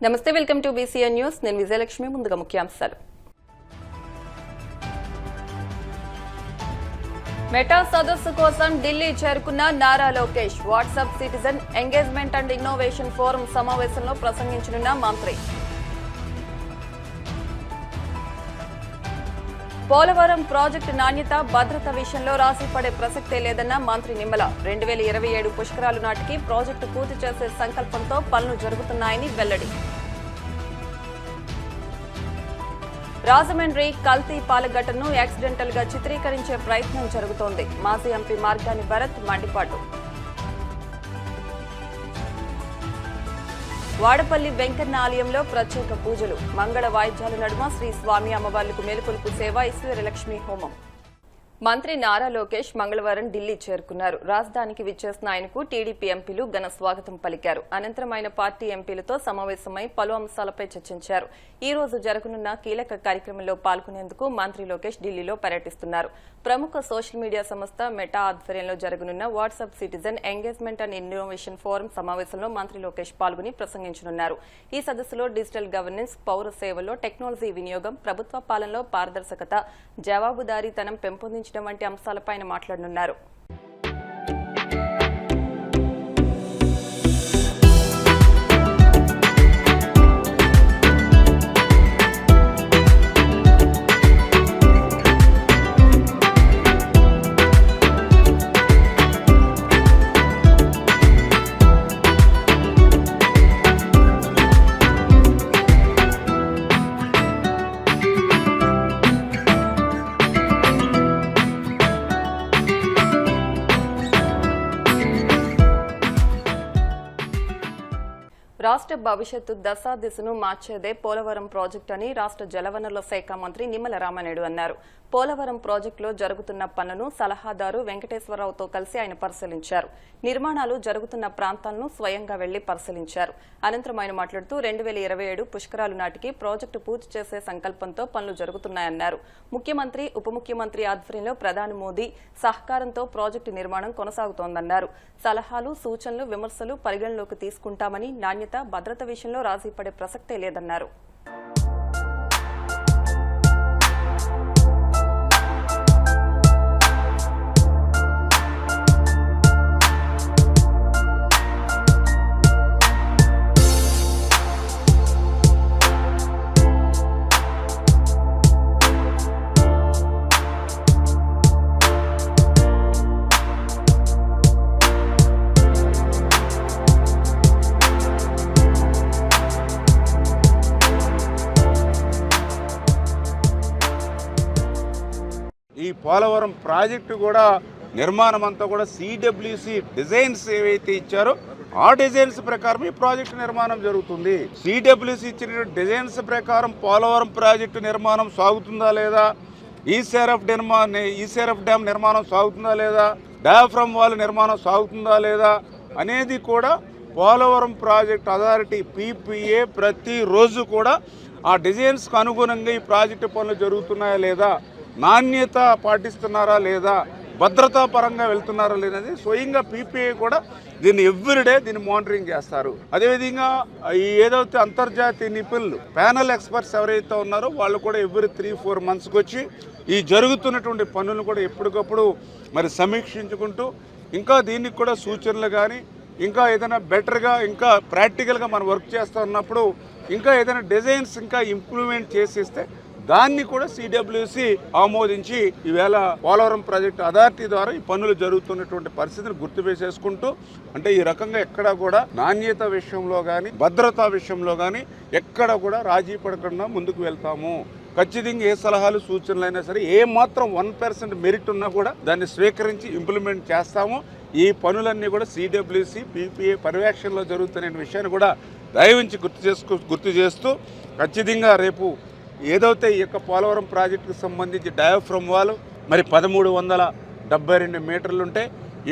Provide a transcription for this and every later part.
నమస్తే, welcome to BCN news. నేను విజయలక్ష్మి. ముందుగా ముఖ్యాంశాలు. మెటా సదస్సు కోసం ఢిల్లీ చేరుకున్న Nara Lokesh. WhatsApp citizen engagement and innovation forum సమావేశంలో ప్రసంగించనున్న మంత్రి. పోలవరం ప్రాజెక్టు నాణ్యత, భద్రత విషయంలో రాజీపడే ప్రసక్తే లేదన్న మంత్రి నిమ్మల. 2027 పుష్కరాలు నాటికి ప్రాజెక్టు పూర్తి చేసే సంకల్పంతో పనులు జరుగుతున్నాయని వెల్లడి. రాజమండ్రి కల్తీ పాల ఘటనను యాక్సిడెంటల్ గా చిత్రీకరించే ప్రయత్నం జరుగుతోంది. మాజీ ఎంపీ మార్గాని భరత్ మండిపాటు. వాడపల్లి వెంకన్న ఆలయంలో ప్రత్యేక పూజలు. మంగళ వాయిద్యాల నడుమ శ్రీ స్వామి అమ్మవార్లకు మేలుకొలుపు సేవ, ఈశ్వరలక్ష్మి హోమం. మంత్రి నారా లోకేష్ మంగళవారం ఢిల్లీ చేరుకున్నారు. రాజధానికి విచ్చేసిన ఆయనకు టీడీపీ ఎంపీలు ఘన స్వాగతం పలికారు. అనంతరం ఆయన పార్టీ ఎంపీలతో సమావేశమై పలు అంశాలపై చర్చించారు. ఈ రోజు జరగనున్న కీలక కార్యక్రమంలో పాల్గొనేందుకు మంత్రి లోకేష్ ఢిల్లీలో పర్యటిస్తున్నారు. ప్రముఖ సోషల్ మీడియా సంస్థ మెటా ఆధ్వర్యంలో జరగనున్న WhatsApp citizen engagement and innovation forum సమావేశంలో మంత్రి లోకేష్ పాల్గొని ప్రసంగించనున్నారు. ఈ సదస్సులో డిజిటల్ గవర్నెన్స్, పౌర సేవల్లో టెక్నాలజీ వినియోగం, ప్రభుత్వ పాలనలో పారదర్శకత, జవాబుదారీతనం పెంపొందించడం వంటి అంశాలపై ఆయన మాట్లాడనున్నారు. రాష్ట్ర భవిష్యత్తు దశాదిశను మార్చేదే పోలవరం ప్రాజెక్టు అని రాష్ట్ర జలవనరుల శాఖ మంత్రి నిమ్మల రామానాయుడు అన్నారు. పోలవరం ప్రాజెక్టులో జరుగుతున్న పనులను సలహాదారు వెంకటేశ్వరరావుతో కలిసి ఆయన పరిశీలించారు. నిర్మాణాలు జరుగుతున్న ప్రాంతాలను స్వయంగా వెళ్లి పరిశీలించారు. అనంతరం ఆయన మాట్లాడుతూ 2027 పుష్కరాలు నాటికి ప్రాజెక్టు పూర్తి చేసే సంకల్పంతో పనులు జరుగుతున్నాయన్నారు. ముఖ్యమంత్రి, ఉప ముఖ్యమంత్రి ఆధ్వర్యంలో ప్రధాని మోదీ సహకారంతో ప్రాజెక్టు నిర్మాణం కొనసాగుతోందన్నారు. సలహాలు, సూచనలు, విమర్శలు పరిగణలోకి తీసుకుంటామని, నాణ్యత, భద్రత విషయంలో రాజీపడే ప్రసక్తే లేదన్నారు. ఈ పోలవరం ప్రాజెక్టు కూడా నిర్మాణం అంతా కూడా సిడబ్ల్యూసి డిజైన్స్ ఏవైతే ఇచ్చారో ఆ డిజైన్స్ ప్రకారం ఈ ప్రాజెక్టు నిర్మాణం జరుగుతుంది. సిడబ్ల్యూసి ఇచ్చిన డిజైన్స్ ప్రకారం పోలవరం ప్రాజెక్టు నిర్మాణం సాగుతుందా లేదా, ఈసీఆర్ఎఫ్ డ్యామ్ నిర్మాణం సాగుతుందా లేదా, డయాఫ్రమ్ వాల్ నిర్మాణం సాగుతుందా లేదా అనేది కూడా పోలవరం ప్రాజెక్ట్ అథారిటీ PPA ప్రతిరోజు కూడా ఆ డిజైన్స్కి అనుగుణంగా ఈ ప్రాజెక్టు పనులు జరుగుతున్నాయా లేదా, నాణ్యత పాటిస్తున్నారా లేదా, భద్రతా పరంగా వెళ్తున్నారా లేదనేది స్వయంగా PPA కూడా దీన్ని ఎవ్రీడే దీన్ని మానిటరింగ్ చేస్తారు. అదేవిధంగా ఈ ఏదైతే అంతర్జాతీయ నిపుణులు ప్యానల్ ఎక్స్పర్ట్స్ ఎవరైతే ఉన్నారో వాళ్ళు కూడా ఎవ్రీ 3-4 మంత్స్కి వచ్చి ఈ జరుగుతున్నటువంటి పనులను కూడా ఎప్పటికప్పుడు మరి సమీక్షించుకుంటూ ఇంకా దీనికి కూడా సూచనలు కానీ ఇంకా ఏదైనా బెటర్గా ఇంకా ప్రాక్టికల్గా మనం వర్క్ చేస్తూ ఉన్నప్పుడు ఇంకా ఏదైనా డిజైన్స్ ఇంకా ఇంప్రూవ్మెంట్ చేసిస్తే దాన్ని కూడా సిడబ్ల్యూసి ఆమోదించి ఈవేళ పోలవరం ప్రాజెక్టు అథారిటీ ద్వారా ఈ పనులు జరుగుతున్నటువంటి పరిస్థితిని గుర్తుపెట్టేసుకుంటూ అంటే ఈ రకంగా ఎక్కడా కూడా నాణ్యత విషయంలో కానీ భద్రతా విషయంలో కానీ ఎక్కడ కూడా రాజీ పడకుండా ముందుకు వెళ్తాము. ఖచ్చితంగా ఏ సలహాలు సూచనలైనా సరే ఏ మాత్రం 1% మెరిట్ ఉన్నా కూడా దాన్ని స్వీకరించి ఇంప్లిమెంట్ చేస్తాము. ఈ పనులన్నీ కూడా సిడబ్ల్యూసి PPA పర్యవేక్షణలో జరుగుతున్న విషయాన్ని కూడా దయవించి గుర్తు చేస్తూ ఖచ్చితంగా రేపు ఏదైతే ఈ యొక్క పోలవరం ప్రాజెక్టుకు సంబంధించి డయాఫ్రమ్ వాల్ మరి 1372 మీటర్లు ఉంటే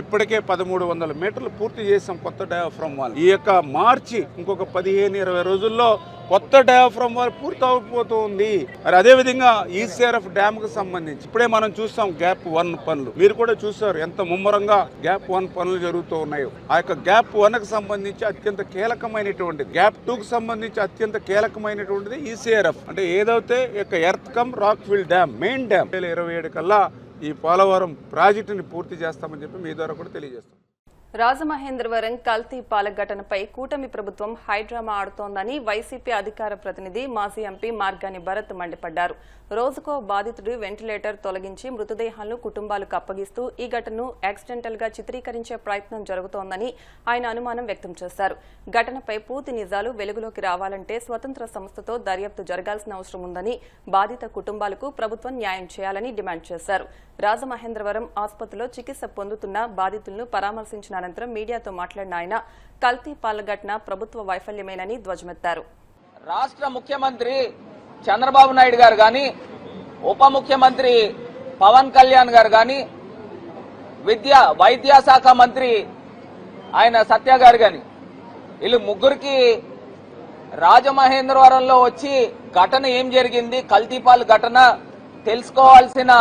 ఇప్పటికే 1300 మీటర్లు పూర్తి చేసాం కొత్త డయాఫ్రమ్ వాల్. ఈ యొక్క మార్చి ఇంకొక 15-20 రోజుల్లో కొత్త డయాఫ్రమ్ వాల్ పూర్తవకపోతూ ఉంది. మరి అదేవిధంగా ఈసీఆర్ఎఫ్ డ్యామ్ కు సంబంధించి ఇప్పుడే మనం చూస్తాం గ్యాప్ 1 పనులు. మీరు కూడా చూస్తారు ఎంత ముమ్మరంగా గ్యాప్ 1 పనులు జరుగుతూ ఉన్నాయో. ఆ యొక్క గ్యాప్ 1 కు సంబంధించి అత్యంత కీలకమైనటువంటిది, గ్యాప్ 2 కు సంబంధించి అత్యంత కీలకమైనటువంటిది ఈసీఆర్ఎఫ్. అంటే ఏదైతే యొక్క earth cum rock fill dam main dam 2027 కల్లా ఈ పోలవరం ప్రాజెక్టుని పూర్తి చేస్తామని చెప్పి మీ ద్వారా కూడా తెలియజేస్తాం. రాజమహేంద్రవరం కల్తీ పాల ఘటనపై కూటమి ప్రభుత్వం హైడ్రామా ఆడుతోందని వైసీపీ అధికార ప్రతినిధి మాజీ ఎంపీ మార్గాని భరత్ మండిపడ్డారు. రోజుకో బాధితుడి వెంటిలేటర్ తొలగించి మృతదేహాలను కుటుంబాలకు అప్పగిస్తూ ఈ ఘటనను యాక్సిడెంటల్ గా చిత్రీకరించే ప్రయత్నం జరుగుతోందని ఆయన అనుమానం వ్యక్తం చేశారు. ఘటనపై పూర్తి నిజాలు వెలుగులోకి రావాలంటే స్వతంత్ర సంస్థతో దర్యాప్తు జరగాల్సిన అవసరం ఉందని, బాధిత కుటుంబాలకు ప్రభుత్వం న్యాయం చేయాలని డిమాండ్ చేశారు. రాజమహేంద్రవరం ఆసుపత్రిలో చికిత్స పొందుతున్న బాధితులను పరామర్శించిన అనంతరం మీడియాతో మాట్లాడిన ఆయన కల్తీ పాల ఘటన ప్రభుత్వ వైఫల్యమేనని ధ్వజమెత్తారు. రాష్ట్ర ముఖ్యమంత్రి చంద్రబాబు నాయుడు గారు గాని, ఉప ముఖ్యమంత్రి పవన్ కళ్యాణ్ గారు గాని, వైద్యశాఖ మంత్రి ఆయన సత్య గారు గాని, వీళ్ళు ముగ్గురికి రాజమహేంద్రవరంలో వచ్చి ఘటన ఏం జరిగింది, కల్తీపాలు ఘటన తెలుసుకోవాల్సిన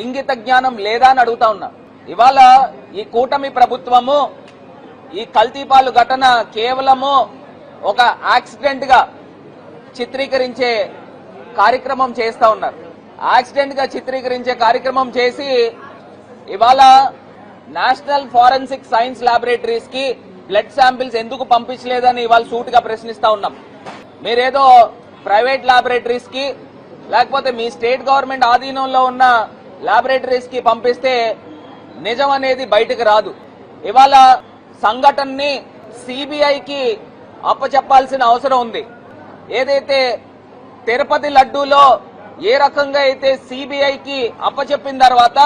ఇంగిత జ్ఞానం లేదా అని అడుగుతా ఉన్నా. ఇవాళ ఈ కూటమి ప్రభుత్వము ఈ కల్తీపాలు ఘటన కేవలము ఒక యాక్సిడెంట్ గా చిత్రీకరించే కార్యక్రమం చేస్తా ఉన్నారు. యాక్సిడెంట్ గా చిత్రీకరించే కార్యక్రమం చేసి ఇవాళ నేషనల్ ఫోరెన్సిక్ సైన్స్ ల్యాబొరేటరీస్ కి బ్లడ్ శాంపిల్స్ ఎందుకు పంపించలేదని ఇవాళ సూటిగా ప్రశ్నిస్తా ఉన్నాం. మీరేదో ప్రైవేట్ ల్యాబొరేటరీస్ కి లేకపోతే మీ స్టేట్ గవర్నమెంట్ ఆధీనంలో ఉన్న ల్యాబొరేటరీస్ కి పంపిస్తే నిజం అనేది బయటకు రాదు. ఇవాళ సంఘటనని సిబిఐకి అప్పచెప్పాల్సిన అవసరం ఉంది. ఏదైతే తిరుపతి లడ్డూలో ఏ రకంగా అయితే సిబిఐకి అప్పచెప్పిన తర్వాత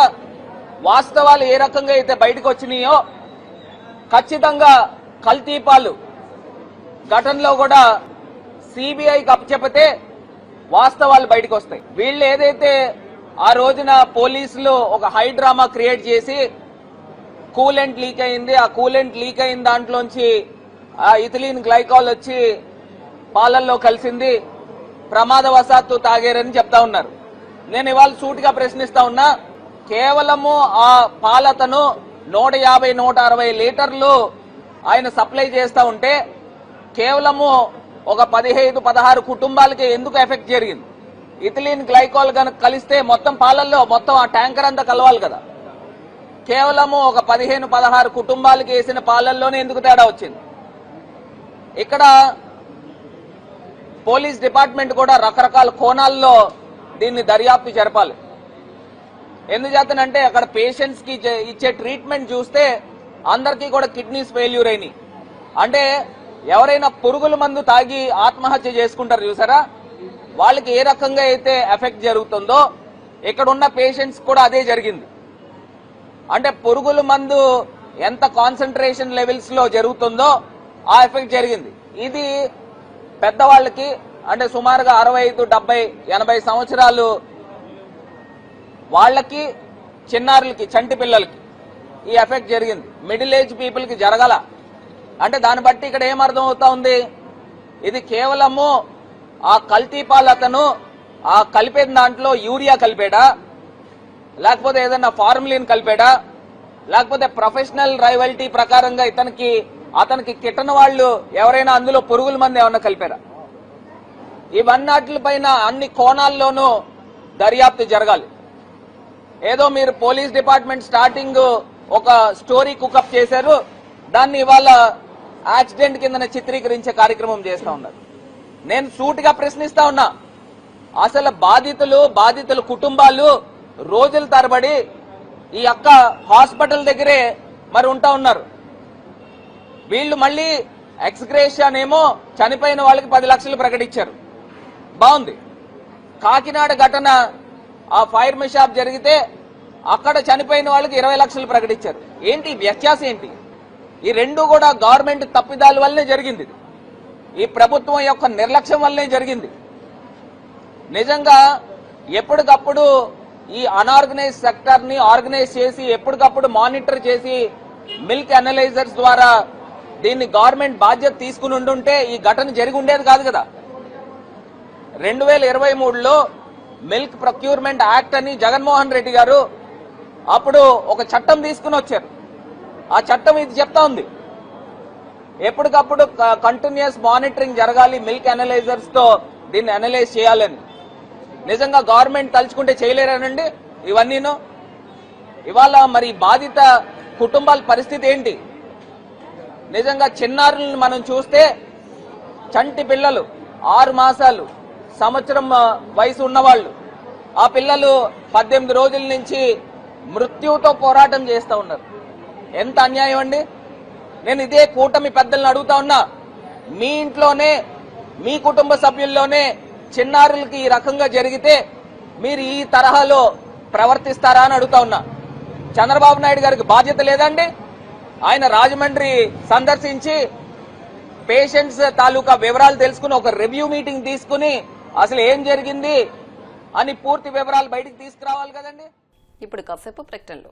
వాస్తవాలు ఏ రకంగా అయితే బయటకు వచ్చినాయో, ఖచ్చితంగా కల్తీపాలు ఘటనలో కూడా సిబిఐకి అప్పచెప్పితే వాస్తవాలు బయటకు వస్తాయి. వీళ్ళు ఏదైతే ఆ రోజున పోలీసులు ఒక హై డ్రామా క్రియేట్ చేసి కూలెంట్ లీక్ అయింది, ఆ కూలెంట్ లీక్ అయిన దాంట్లోంచి ఆ ఇథిలీన్ గ్లైకాల్ వచ్చి పాలల్లో కలిసింది, ప్రమాదవశాత్తు తాగారని చెప్తా ఉన్నారు. నేను ఇవాళ సూటిగా ప్రశ్నిస్తా ఉన్నా, కేవలము ఆ పాలతను 150-160 లీటర్లు ఆయన సప్లై చేస్తా ఉంటే కేవలము ఒక 15-16 కుటుంబాలకి ఎందుకు ఎఫెక్ట్ జరిగింది? ఇథిలీన్ గ్లైకాల్ కనుక కలిస్తే మొత్తం పాలల్లో మొత్తం ఆ ట్యాంకర్ అంతా కలవాలి కదా. కేవలము ఒక 15-16 కుటుంబాలకి వేసిన పాలల్లోనే ఎందుకు తేడా వచ్చింది? ఇక్కడ పోలీస్ డిపార్ట్మెంట్ కూడా రకరకాల కోణాల్లో దీన్ని దర్యాప్తు జరపాలి. ఎందుచేతనంటే అక్కడ పేషెంట్స్ కి ఇచ్చే ట్రీట్మెంట్ చూస్తే అందరికీ కూడా కిడ్నీస్ ఫెయిల్యూర్ అయినాయి. అంటే ఎవరైనా పురుగుల మందు తాగి ఆత్మహత్య చేసుకుంటారు చూసారా, వాళ్ళకి ఏ రకంగా అయితే ఎఫెక్ట్ జరుగుతుందో ఇక్కడ ఉన్న పేషెంట్స్ కూడా అదే జరిగింది. అంటే పురుగుల మందు ఎంత కాన్సన్ట్రేషన్ లెవెల్స్ లో జరుగుతుందో ఆ ఎఫెక్ట్ జరిగింది. ఇది పెద్దవాళ్ళకి అంటే సుమారుగా 65, 70, 80 సంవత్సరాలు వాళ్ళకి, చిన్నారులకి, చంటి పిల్లలకి ఈ ఎఫెక్ట్ జరిగింది. మిడిల్ ఏజ్ పీపుల్ కి జరగల. అంటే దాన్ని బట్టి ఇక్కడ ఏమర్థం అవుతా ఉంది, ఇది కేవలము ఆ కల్తీపాలు అతను ఆ కలిపే దాంట్లో యూరియా కలిపాడా, లేకపోతే ఏదైనా ఫార్ములిన్ కలిపాడా, లేకపోతే ప్రొఫెషనల్ రైవల్టీ ప్రకారంగా అతనికి కిట్టన వాళ్ళు ఎవరైనా అందులో పురుగుల మంది ఏమన్నా కలిపారా? ఇవన్నిటిపైన అన్ని కోణాల్లోనూ దర్యాప్తు జరగాలి. ఏదో మీరు పోలీస్ డిపార్ట్మెంట్ స్టార్టింగ్ ఒక స్టోరీ కుకప్ చేశారు, దాన్ని ఇవాళ యాక్సిడెంట్ కింద చిత్రీకరించే కార్యక్రమం చేస్తా ఉన్నారు. నేను సూటిగా ప్రశ్నిస్తా ఉన్నా, అసలు బాధితుల కుటుంబాలు రోజుల తరబడి ఈ అక్క హాస్పిటల్ దగ్గరే మరి ఉంటా ఉన్నారు. వీళ్ళు మళ్ళీ ఎక్స్గ్రేషన్ ఏమో చనిపోయిన వాళ్ళకి 10 లక్షలు ప్రకటించారు. బాగుంది. కాకినాడ ఘటన ఆ ఫైర్ మిషాప్ జరిగితే అక్కడ చనిపోయిన వాళ్ళకి 20 లక్షలు ప్రకటించారు. ఏంటి వ్యత్యాసం ఏంటి? ఈ రెండు కూడా గవర్నమెంట్ తప్పిదాల వల్లనే జరిగింది. ఈ ప్రభుత్వం యొక్క నిర్లక్ష్యం వల్లనే జరిగింది. నిజంగా ఎప్పటికప్పుడు ఈ అన్ఆర్గనైజ్ సెక్టర్ ని ఆర్గనైజ్ చేసి ఎప్పటికప్పుడు మానిటర్ చేసి మిల్క్ అనలైజర్స్ ద్వారా దీన్ని గవర్నమెంట్ బాధ్యత తీసుకుని ఉండుంటే ఈ ఘటన జరిగి ఉండేది కాదు కదా. 2023లో మిల్క్ ప్రొక్యూర్మెంట్ యాక్ట్ అని జగన్మోహన్ రెడ్డి గారు అప్పుడు ఒక చట్టం తీసుకుని వచ్చారు. ఆ చట్టం ఇది చెప్తా ఉంది, ఎప్పటికప్పుడు కంటిన్యూస్ మానిటరింగ్ జరగాలి, మిల్క్ అనలైజర్స్ తో దీన్ని అనలైజ్ చేయాలని. నిజంగా గవర్నమెంట్ తలుచుకుంటే చేయలేరనండి ఇవన్నీను. ఇవాళ మరి బాధిత కుటుంబాల పరిస్థితి ఏంటి? నిజంగా చిన్నారులను మనం చూస్తే చంటి పిల్లలు 6 మాసాలు సంవత్సరం వయసు ఉన్నవాళ్ళు, ఆ పిల్లలు 18 రోజుల నుంచి మృత్యువుతో పోరాటం చేస్తూ ఉన్నారు. ఎంత అన్యాయం అండి. నేను ఇదే కూటమి పెద్దలను అడుగుతా ఉన్నా, మీ ఇంట్లోనే మీ కుటుంబ సభ్యుల్లోనే చిన్నారులకి ఈ రకంగా జరిగితే మీరు ఈ తరహాలో ప్రవర్తిస్తారా అని అడుగుతా ఉన్నా. చంద్రబాబు నాయుడు గారికి బాధ్యత లేదండి? ఆయన రాజమండ్రి సందర్శించి పేషెంట్స్ తాలూకా వివరాలు తెలుసుకుని ఒక రివ్యూ మీటింగ్ తీసుకుని అసలు ఏం జరిగింది అని పూర్తి వివరాలు బయటికి తీసుకురావాలి కదండి. ఇప్పుడు కాసేపు ప్రకటనలు.